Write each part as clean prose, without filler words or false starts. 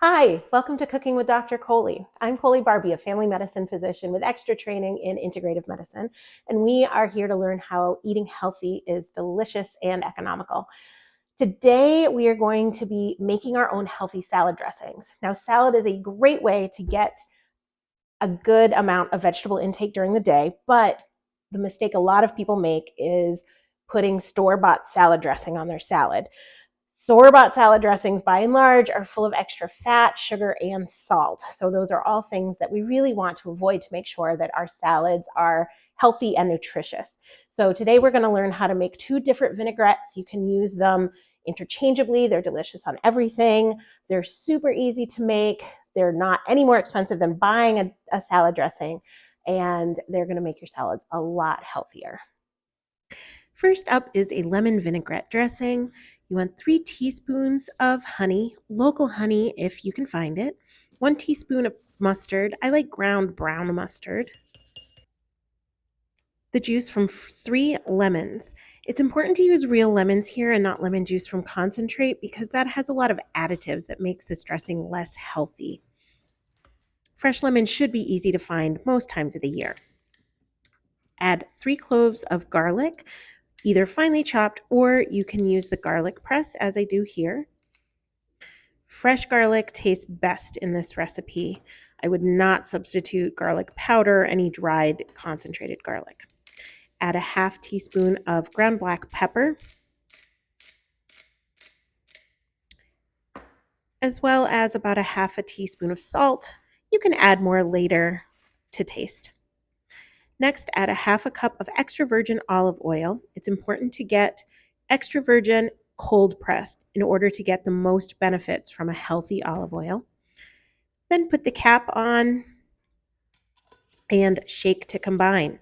Hi, welcome to Cooking with Dr. Coley. I'm Coley Barbie, a family medicine physician with extra training in integrative medicine, and we are here to learn how eating healthy is delicious and economical. Today, we are going to be making our own healthy salad dressings. Now, salad is a great way to get a good amount of vegetable intake during the day, but the mistake a lot of people make is putting store-bought salad dressing on their salad. Store-bought salad dressings, by and large, are full of extra fat, sugar, and salt. So those are all things that we really want to avoid to make sure that our salads are healthy and nutritious. So today we're going to learn how to make two different vinaigrettes. You can use them interchangeably. They're delicious on everything. They're super easy to make. They're not any more expensive than buying a salad dressing, and they're going to make your salads a lot healthier. First up is a lemon vinaigrette dressing. You want 3 teaspoons of honey, local honey if you can find it, 1 teaspoon of mustard. I like ground brown mustard. The juice from 3 lemons. It's important to use real lemons here and not lemon juice from concentrate because that has a lot of additives that makes this dressing less healthy. Fresh lemons should be easy to find most times of the year. Add 3 cloves of garlic, either finely chopped or you can use the garlic press as I do here. Fresh garlic tastes best in this recipe. I would not substitute garlic powder or any dried concentrated garlic. Add a half teaspoon of ground black pepper, as well as about a half a teaspoon of salt. You can add more later to taste. Next, add a half a cup of extra virgin olive oil. It's important to get extra virgin cold pressed in order to get the most benefits from a healthy olive oil. Then put the cap on and shake to combine.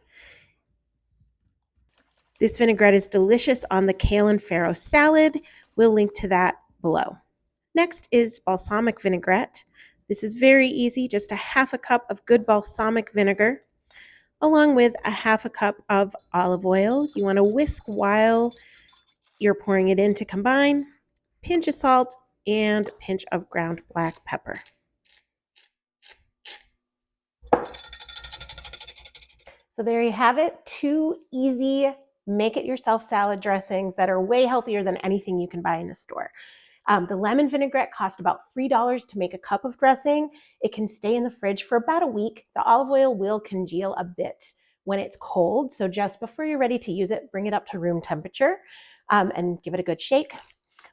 This vinaigrette is delicious on the kale and farro salad. We'll link to that below. Next is balsamic vinaigrette. This is very easy, just a half a cup of good balsamic vinegar, along with a half a cup of olive oil. You want to whisk while you're pouring it in to combine, pinch of salt, and pinch of ground black pepper. So there you have it, 2 easy make-it-yourself salad dressings that are way healthier than anything you can buy in the store. The lemon vinaigrette cost about $3 to make a cup of dressing. It can stay in the fridge for about a week. The olive oil will congeal a bit when it's cold, so just before you're ready to use it, bring it up to room temperature and give it a good shake.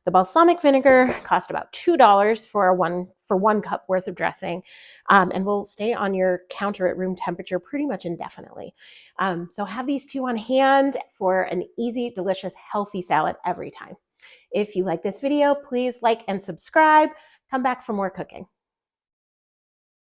The balsamic vinegar cost about $2 for one cup worth of dressing, and will stay on your counter at room temperature pretty much indefinitely. So have these 2 on hand for an easy, delicious, healthy salad every time. If you like this video, please like and subscribe. Come back for more cooking.